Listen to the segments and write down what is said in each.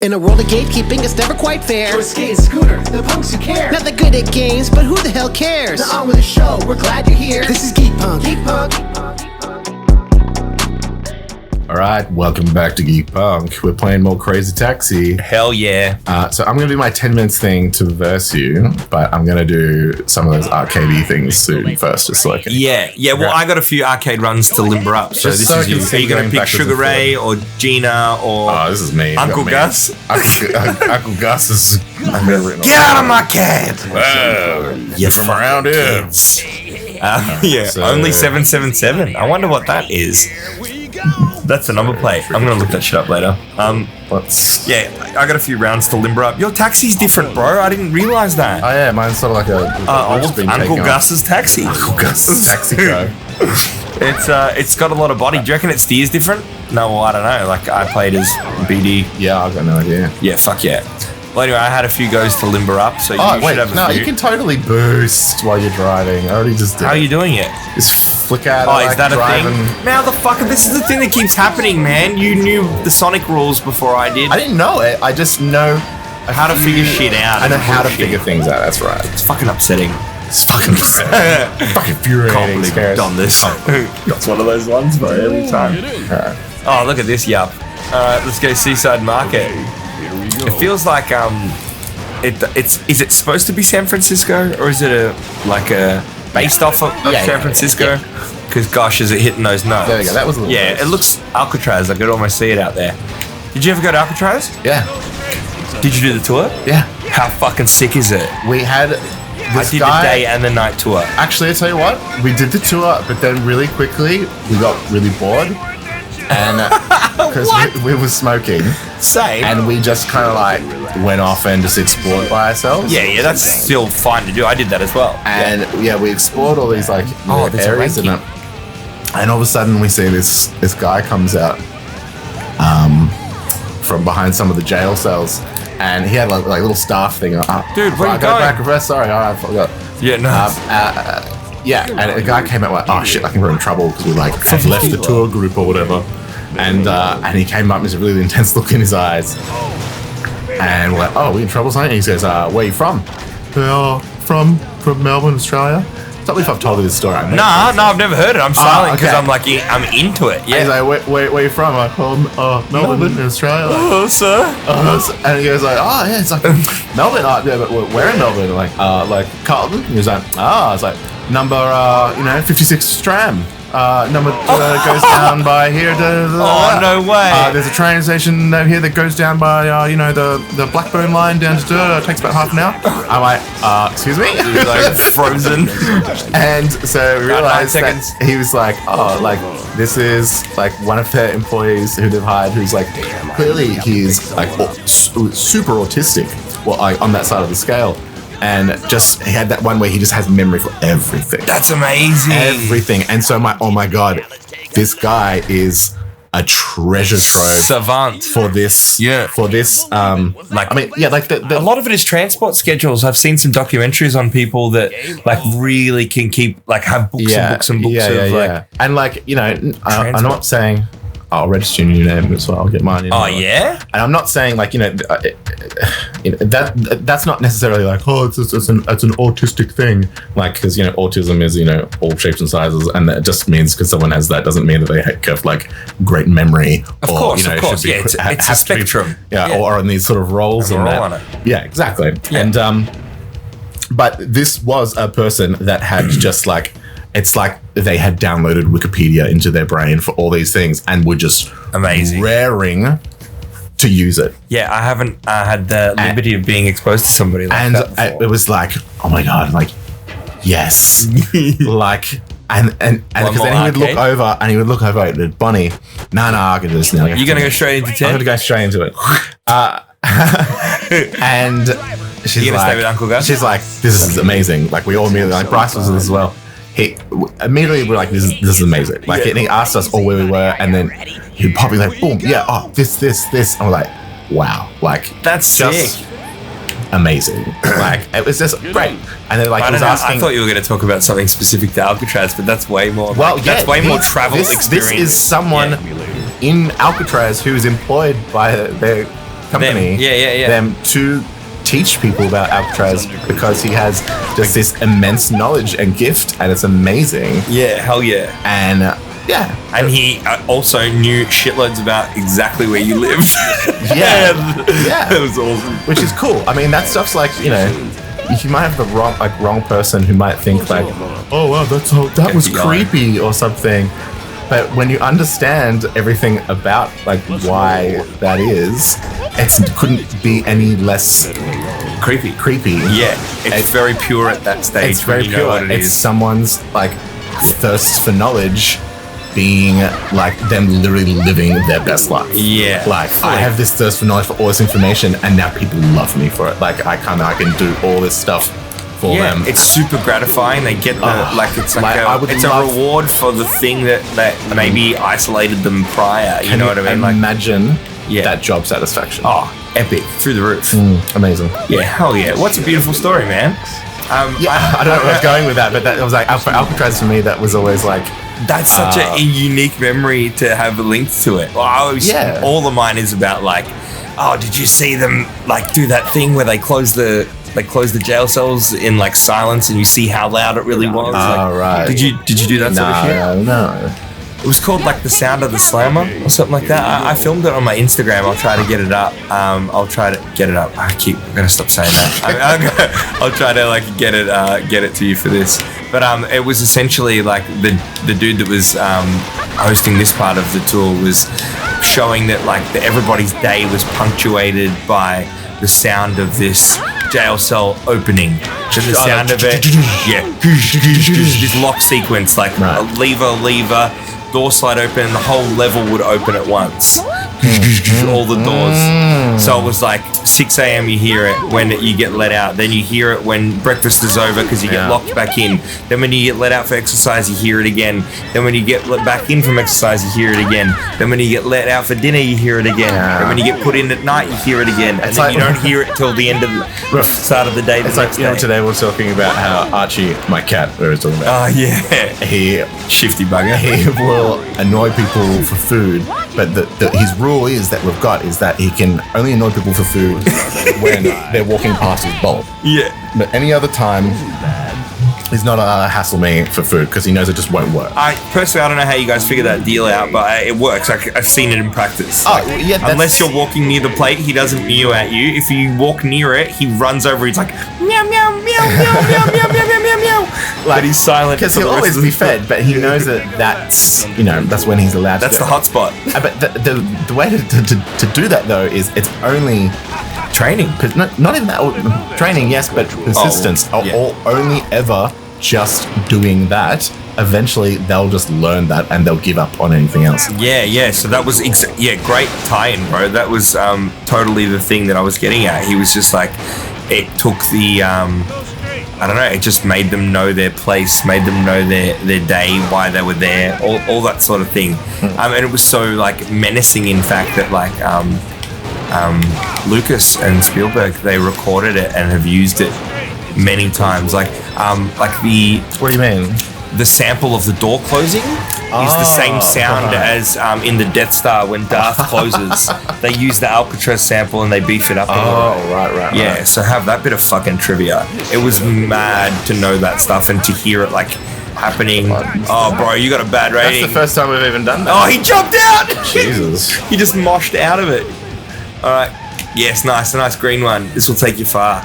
In a world of gatekeeping, it's never quite fair. So skate, scooter, the punks who care. Not that good at games, but who the hell cares? Now on with the show, we're glad you're here. This is Geek Punk. Geek Punk. Alright, welcome back to Geek Punk. We're playing more Crazy Taxi. Hell yeah. So I'm going to do my 10 minutes thing to verse you, but I'm going to do some of those arcadey things soon first, just so I can... Yeah, well, I got a few arcade runs to limber up, so Just this so I is can you. see Are you going to going pick Sugar backwards and Ray or Gina or Oh, this is me. Uncle Me. Gus? Uncle Gus is... Get out of my cab! Get from around here. Kids. So- only 777. I wonder what that is. That's the number plate. I'm going to look that shit up later. Yeah, I got a few rounds to limber up. Your taxi's different, bro. I didn't realize that. Oh yeah, mine's sort of like a... Uncle Gus's taxi. Uncle Gus's taxi go. It's got a lot of body. Do you reckon it steers different? No, well, I don't know. Like, I played as BD. Yeah, I've got no idea. Yeah, fuck yeah. Well, anyway, I had a few goes to limber up, so you should have a few. You can totally boost while you're driving. I already just did. How are you doing it? Just flick out. Oh, is that a thing? Now the fuck, this is the thing that keeps happening, man. You knew the Sonic rules before I did. I didn't know it. I just know how to figure shit out. I know how to figure things out. That's right. It's fucking upsetting. It's fucking upsetting. Fucking infuriating. Can't believe I've done this. That's one of those ones, but every time. Oh, look at this yup. Let's go Seaside Market. It feels like is it supposed to be San Francisco, or is it based off of San Francisco? Because gosh, is it hitting those notes? There we go. That was a little it looks Alcatraz. I could almost see it out there. Did you ever go to Alcatraz? Yeah. Did you do the tour? Yeah. How fucking sick is it? We had I did the day and the night tour. Actually, I tell you what, we did the tour, but then really quickly we got really bored, and because we were smoking. Same. And we just kind of like went off and just explored by ourselves. Yeah, that's still fine to do. I did that as well. And we explored all these like areas, and all of a sudden we see this guy comes out from behind some of the jail cells, and he had like little staff thing. Dude, where you going? Sorry, I forgot. Yeah, no. And a guy came out like, oh shit, I think we're in trouble because we had left the tour group or whatever. And he came up and there's a really intense look in his eyes. And we're like, oh, we in trouble, something? And he says, where are you from? From Melbourne, Australia. Tell me if I've told you this story. No, I've never heard it. I'm silent because I'm into it. Yeah. He's like, where are you from? I'm like, Melbourne, Australia. Oh, sir. And he goes like, oh yeah, it's like Melbourne. Yeah, but where in Melbourne? Like Carlton. He was like, it's like number 56 Stram. Number goes down by here. No way. There's a train station over here that goes down by the Blackburn line down to takes about half an hour. I'm like, excuse me. He's like frozen. And so we realized that he was like, this is like one of their employees who they've hired, who's like clearly he's like super autistic, on that side of the scale. And just he had that one where he just has memory for everything. That's amazing. Everything. And so oh my god, this guy is a treasure trove. Savant for this. Yeah. For this. a lot of it is transport schedules. I've seen some documentaries on people that really can keep have books and books and books and I'm not saying I'll register your new name as well. I'll get mine. Yeah? And I'm not saying that's not necessarily like, it's an autistic thing. Like, because, autism is, all shapes and sizes. And that just means because someone has that doesn't mean that they have great memory. Of course. Yeah, it's a spectrum. Or on these sort of roles. And role on it. Yeah, exactly. Yeah. And, but this was a person that had just it's like they had downloaded Wikipedia into their brain for all these things and were just raring to use it. Yeah, I haven't had the liberty of being exposed to somebody like that before. It was like, oh my god, yes. And because then he would look over at Bonnie. No, I can do this now. You're going to go straight into 10? I'm going to go straight into it. And she's stay with Uncle Gus? She's like, this is amazing. We all immediately, Bryce was as well. Immediately we're like, this is amazing. And he asked us all where we were, and then he'd probably boom, this. And we're like, wow, that's just sick. Amazing. It was just great. And then he was asking. I thought you were going to talk about something specific to Alcatraz, but that's way more. That's way more travel experience. This is someone in Alcatraz who is employed by their company. Them to teach people about Alcatraz because he has just this immense knowledge and gift, and it's amazing. Yeah, hell yeah. And and he also knew shitloads about exactly where you lived. Yeah. That was awesome. Which is cool. I mean, that stuff's like, you might have the wrong person who might think like, oh wow, that was creepy or something. But when you understand everything about like why that is, it couldn't be any less creepy. Yeah, it's very pure at that stage. It's very pure. It's someone's like thirst for knowledge being like them literally living their best life. Yeah. Like, I have this thirst for knowledge for all this information, and now people love me for it. Like, I can do all this stuff for them. It's super gratifying. They get it's a reward for the thing that maybe isolated them prior. You know what I mean? Imagine that job satisfaction. Oh, epic. Through the roof. Amazing. Yeah, hell yeah. What's a beautiful story, man. I don't know where I was going with that, but that was like, for Alcatraz for me, that was always like, that's such a unique memory to have linked to it. All of mine is about like, oh, did you see them like do that thing where they close the jail cells in like silence and you see how loud it really was? Right. Did you do that sort of shit? No. It was called like The Sound of the Slammer or something like that. I filmed it on my Instagram. I'll try to get it up. I'm gonna stop saying that. I'll try to like get it to you for this. But it was essentially like the dude that was hosting this part of the tour was showing that like everybody's day was punctuated by the sound of this jail cell opening. So the sound of it, this lock sequence, like lever, door slide open, and the whole level would open at once. All the doors. So it was like 6 a.m. you hear it when you get let out. Then you hear it when breakfast is over because you get locked back in. Then when you get let out for exercise, you hear it again. Then when you get let back in from exercise, you hear it again. Then when you get let out for dinner, you hear it again. And when you get put in at night, you hear it again. And then you don't hear it till the end of the start of the day. It's like, today we're talking about how Archie, my cat, we were talking about. Oh, yeah. He shifty bugger. He will annoy people for food, but his rule is that he can only annoy people for food when they're walking past his bowl. Yeah. But any other time, he's not allowed to hassle me for food because he knows it just won't work. I don't know how you guys figure that deal out, but it works. I've seen it in practice. Unless you're walking near the plate, he doesn't mew at you. If you walk near it, he runs over. He's like meow meow meow meow meow meow meow meow meow meow. But he's silent because he'll always be fed. But he knows that's when he's allowed. That's to the hot spot. But the way to do that though is it's only training. Not even that training, yes, but persistence. Or only ever just doing that. Eventually, they'll just learn that and they'll give up on anything else. Yeah. So that was great tie-in, bro. That was totally the thing that I was getting at. He was just like, it took the I don't know. It just made them know their place, made them know their day, why they were there, all that sort of thing. And it was so like menacing, in fact, that like Lucas and Spielberg, they recorded it and have used it many times. Like the what do you mean? The sample of the door closing is the same sound as in the Death Star when Darth closes. They use the Alcatraz sample and they beef it up. Right. Yeah, so have that bit of fucking trivia. It was mad to know that stuff and to hear it like happening. Oh, bro, you got a bad rating. That's the first time we've even done that. Oh, he jumped out. Jesus. He just moshed out of it. All right. Yes, nice. A nice green one. This will take you far.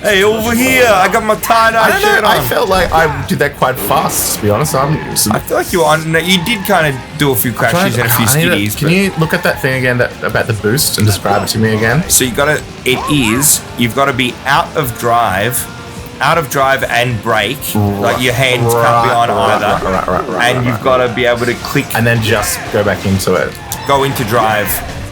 Hey, over here! I got my tie-dye shirt on. I felt like I did that quite fast, to be honest. I feel like you did kind of do a few crashes and a few skiddies. Can you look at that thing again about the boost and describe it to me again? So you've got to be out of drive and brake. Like your hands can't be on either. Right. And you've got to be able to click. And then just go back into it. Go into drive.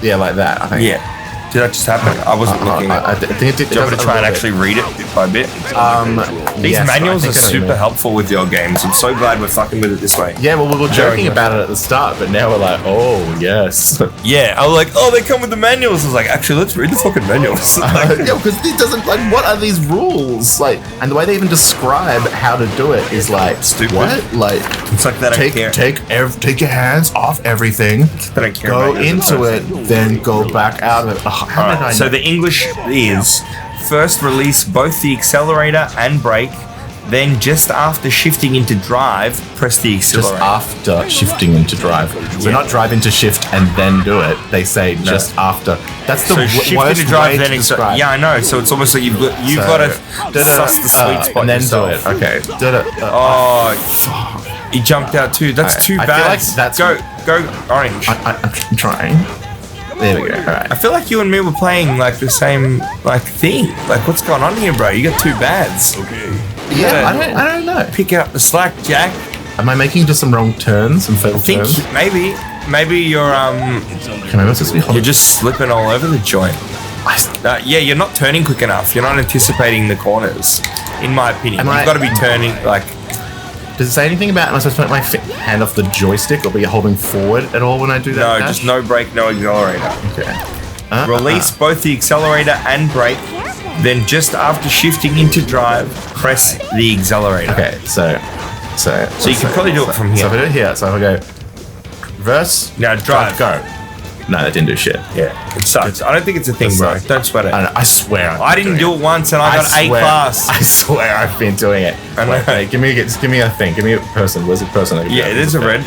Yeah, like that, I think. Yeah. Did that just happen? I wasn't looking at it. I think it did. Do you want me to try and actually read it bit by bit? These manuals are super helpful with your games. I'm so glad we're fucking with it this way. Yeah, well, we were joking about it at the start, but now we're like, oh, yes. Yeah, I was like, oh, they come with the manuals. I was like, actually, let's read the fucking manuals. Yeah, because this doesn't, like, what are these rules? Like, and the way they even describe how to do it is like, stupid. What? Like, it's like that. Take your hands off everything. That I care go into it, then go back out of it. How did I So know? the English is first release both the accelerator and brake, then just after shifting into drive, press the Just accelerator. after shifting into drive. So not drive into shift and then do it. They say just after. That's the So shift worst into drive, way then to describe. yeah, I know. So it's almost like you've got to suss the sweet spot and then yourself. do it. Okay. Did it. Oh, he jumped out too. That's too I bad. feel like that's- go orange. I'm trying. There we go. All right. I feel like you and me were playing like the same like thing. Like what's going on here, bro? You got two bads. Yeah, I don't know. Pick up the slack, Jack. Am I making just some wrong turns, some fatal I think turns? maybe you're Can I just be you're holding? just slipping all over the joint. Yeah, you're not turning quick enough. You're not anticipating the corners, in my opinion. Am You've I- got to be turning like. Does it say anything about am I supposed to put my hand off the joystick or be holding forward at all when I do that? No, dash? just no brake, no accelerator. Okay. Release both the accelerator and brake, then just after shifting into drive, press the accelerator. Okay, so you can probably do it from So here. if I do it here, so if I go reverse, Now drive. go. No, that didn't do shit. Yeah, it sucks. I don't think it's a thing, It bro. sucks. Don't sweat it. I swear. I didn't do it once and I got A class. I swear I've been doing it. I know. Wait, give me a thing. Give me a person. Where's the person? I can Yeah, go? it is a red.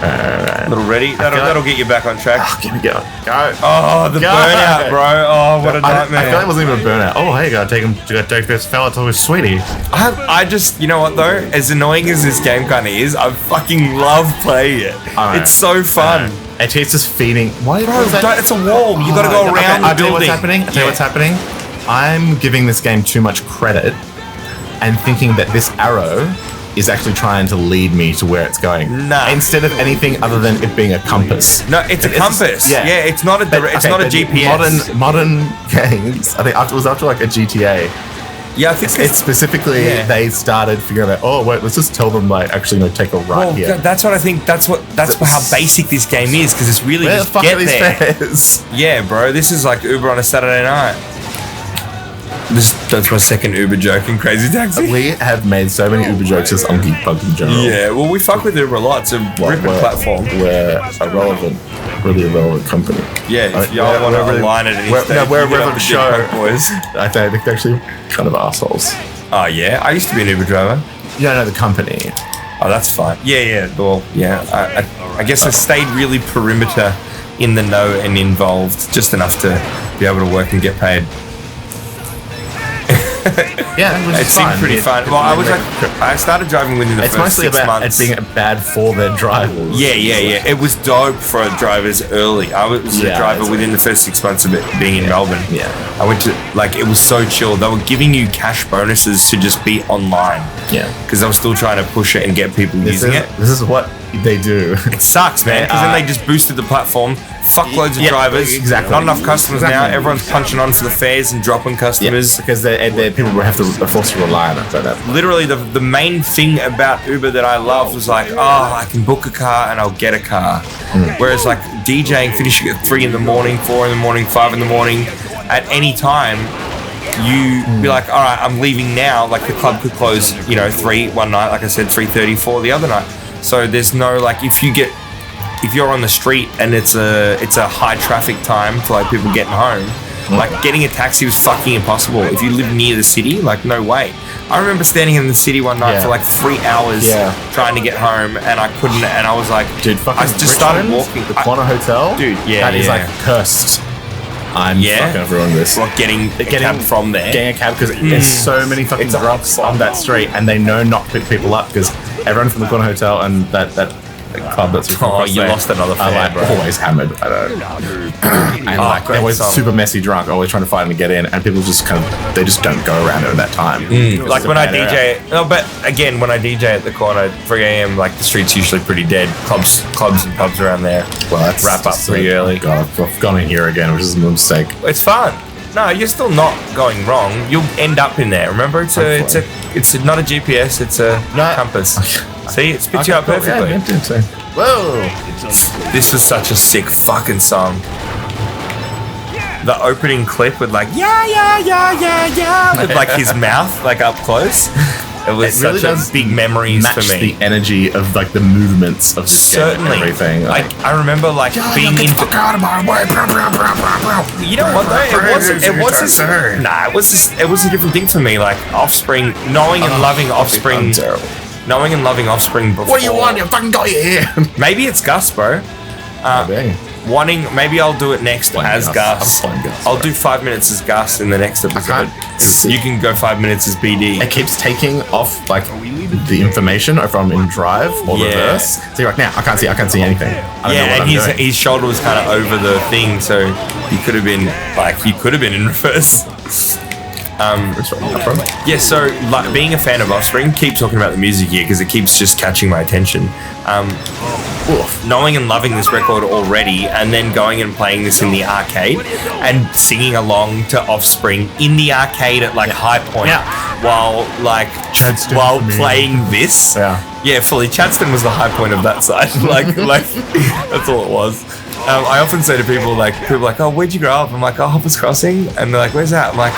Alright. Little ready. That'll get you back on track. Oh, give me go. Go. Oh, the Go. burnout, bro. Oh, what a I nightmare. feel like it wasn't even a burnout. Oh, hey, gotta take this fella to his sweetie. I just, you know what though? As annoying as this game kind of is, I fucking love playing it. Alright. It's so fun. And he's just feeding. Why? Bro, it's a wall. You gotta go around the I tell you what's building. happening. I tell you what's happening. I'm giving this game too much credit and thinking that this arrow is actually trying to lead me to where it's going. Nah. Instead of anything other than it being a compass. No, it's a compass. Yeah, it's not a it's not a but GPS. Modern games. I think it was after like a GTA. Yeah, I think It's specifically Yeah. they started figuring out. Oh wait, let's just tell them like actually no, take a right well, here. that's what I think. That's how basic this game is because it's really Where the just fuck get are these there. fares? Yeah, bro, this is like Uber on a Saturday night. That's my second Uber joke in Crazy Taxi. We have made so many Uber jokes just on Geek Bug in general. Yeah, well, we fuck with Uber a lot. It's a ripping platform. We're really irrelevant company. Yeah, if y'all want to align at any we're, stage, no, we're a hit up relevant the show. Geek Bug boys. I think they're actually kind of assholes. Oh yeah, I used to be an Uber driver. Yeah, no, the company. Oh, that's fine. Yeah. Well, yeah. I guess I stayed really perimeter in the know and involved, just enough to be able to work and get paid. Yeah, It seemed pretty fun. Well, I started driving within the It's first mostly 6 about months. it being bad for their drivers. Yeah. It was dope for drivers early. I was a Yeah, driver it's within the first 6 months of it being in Melbourne. Yeah. I went to, it was so chill. They were giving you cash bonuses to just be online. Yeah. Because I was still trying to push it and get people using it. This is what they do. It sucks, man. Because then they just boosted the platform. Fuckloads of Yeah, drivers. exactly. Not enough customers now. Exactly. Everyone's punching on for the fares and dropping customers. because they're people will have to force to rely on it. So that. Literally, the main thing about Uber that I love was like, oh, I can book a car and I'll get a car. Whereas like DJing, finishing at 3 in the morning, 4 in the morning, 5 in the morning, at any time, you be like, all right, I'm leaving now. Like the club could close, 3 one night, like I said, 3:30, 4 the other night. So there's no like if you're on the street and it's a high traffic time for like people getting home, like getting a taxi was fucking impossible. If you live near the city, like no way. I remember standing in the city one night for like 3 hours trying to get home and I couldn't, and I was like, Dude, fucking I just started Richmond, walking. The Quanah Hotel, Dude, yeah, that is yeah. like cursed. I'm fucking everyone this. Like getting a cab from there. Getting a cab because there's so many fucking It's a drunks on that street, and they know not to pick people up because everyone from the Quanah Hotel and that club that's Oh, you lost another are fare, like bro. always hammered. I don't. And like great they're always song. super messy drunk, always trying to find and get in, and people just they just don't go around it at that time. Like when I DJ, no, but again, when I DJ at the corner, 3 a.m., like the street's usually pretty dead. Clubs and pubs around there. Well, that's wrap up just pretty early. God, I've gone in here again, which is a mistake. It's fun. No, you're still not going wrong. You'll end up in there. Remember, it's not a GPS. It's a compass. See, it spits you out Cool. perfectly. Yeah, I did so. Whoa! This was such a sick fucking song. The opening clip with like with like his mouth like up close. It was really such does a big memories match for me. the energy of like the movements of this game and everything. Like, I remember like being get the into. fuck out of my way. You know what though? It was a different thing for me. Like Offspring, knowing and loving Offspring. Knowing and loving Offspring before. What do you want? You fucking got you here. Maybe it's Gus, bro. Maybe I'll do it next as Gus. I'll do 5 minutes as Gus in the next episode. You can go 5 minutes as BD. It keeps taking off like the information if I'm in drive or reverse. So you're like, now I can't see anything. I don't know what I'm doing. His shoulder was kind of over the thing, so he could have been in reverse. So like being a fan of Offspring, keep talking about the music here because it keeps just catching my attention. Knowing and loving this record already, and then going and playing this in the arcade and singing along to Offspring in the arcade at like high point while playing this. Fully Chadston was the high point of that side. like that's all it was. I often say to people like, oh, where'd you grow up? I'm like, oh, Hoppers Crossing, and they're like, where's that? I'm like,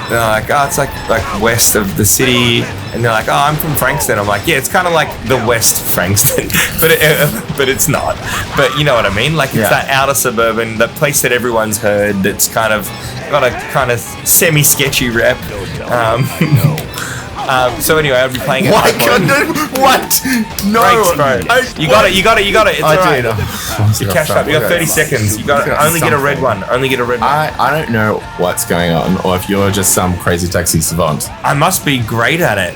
they're like, oh, it's like west of the city, and they're like, oh, I'm from Frankston. I'm like, yeah, it's kind of like the West Frankston, but it's not. But you know what I mean? Like it's that outer suburban, that place that everyone's heard. That's kind of got a kind of semi-sketchy rep. So anyway, I'll be playing it. What? No. Breaks, bro. You got it. It's alright. You cashed up. You got 30 seconds. You got only get a red one. I don't know what's going on, or if you're just some crazy taxi savant. I must be great at it.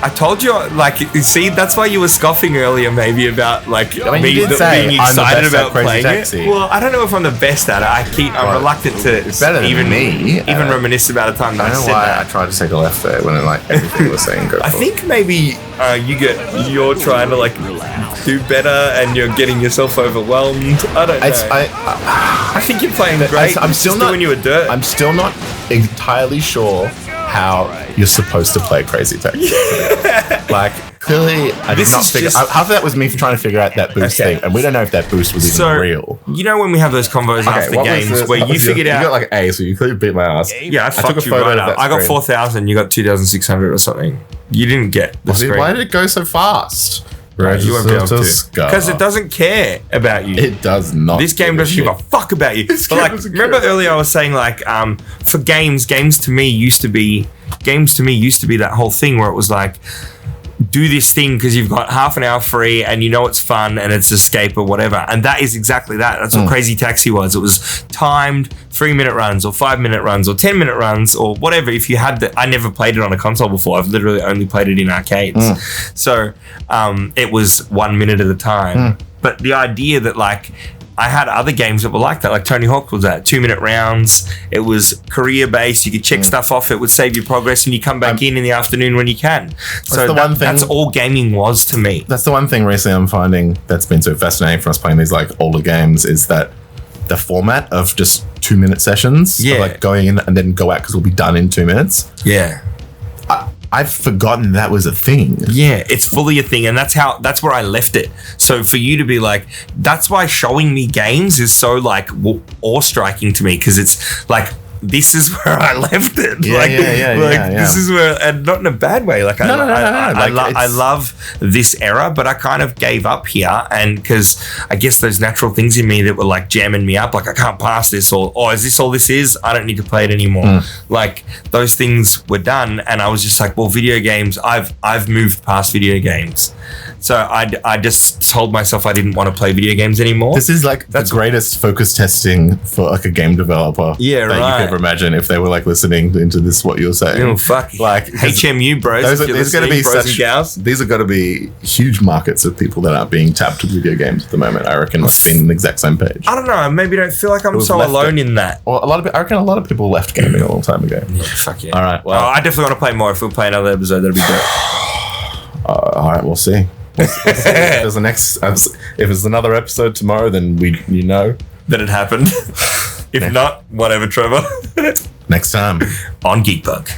I told you, like, you see, that's why you were scoffing earlier, maybe about like being excited about playing it. Well, I don't know if I'm the best at it. I'm reluctant to even reminisce about a time that I said that. I tried to take a left there when like everything was saying go. I think maybe you're trying to like do better and you're getting yourself overwhelmed. I don't know. I think you're playing great. I'm still not doing you a dirt. I'm still not entirely sure how you're supposed to play Crazy Taxi. Like, clearly, I did not figure. Half of that was me trying to figure out that boost thing, and we don't know if that boost was even real. You know when we have those combos after games where you figured out. You got like A, so you clearly beat my ass. Yeah, I fucked you right up. I got 4,000, you got 2,600 or something. You didn't get the screen. Why did it go so fast? Right, you won't be able to. Because it doesn't care about you. It does not. This game doesn't give a fuck about you. But like, remember earlier I was saying like, for games to me used to be that whole thing where it was like, do this thing because you've got half an hour free and you know it's fun and it's escape or whatever. And that is exactly that. That's what Crazy Taxi was. It was timed 3-minute runs or 5-minute runs or 10-minute runs or whatever. If you had I never played it on a console before. I've literally only played it in arcades. So it was 1 minute at a time. But the idea that like, I had other games that were like that, like Tony Hawk was that 2-minute rounds. It was career based. You could check stuff off. It would save your progress, and you come back in the afternoon when you can. So that's all gaming was to me. That's the one thing recently I'm finding that's been so fascinating for us playing these like older games is that the format of just 2-minute sessions, of like going in and then go out because we'll be done in 2 minutes. Yeah. I've forgotten that was a thing. Yeah, it's fully a thing, and that's where I left it. So for you to be like, that's why showing me games is so like awe-striking to me, because it's like, this is where I left it. This is where, and not in a bad way. Like I love this era, but I kind of gave up here, and because I guess those natural things in me that were like jamming me up, like I can't pass this, or is this all this is? I don't need to play it anymore. Like those things were done, and I was just like, well, video games. I've moved past video games. So I just told myself I didn't want to play video games anymore. This is like the greatest focus testing for like a game developer. Yeah, right. You could ever imagine if they were like listening into this, what you're saying. Oh, fuck. Like HMU, bros. There's going to be these are going to be huge markets of people that aren't being tapped with video games at the moment. I reckon like being on the exact same page. I don't know. I maybe don't feel like I'm so alone in that. Well, I reckon a lot of people left gaming a long time ago. Yeah, fuck yeah. All right. Well, I definitely want to play more. If we'll play another episode, that'd be great. All right, we'll see. If there's another episode tomorrow, then you know that it happened. If not, whatever, Trevor. Next time on Geek Bug.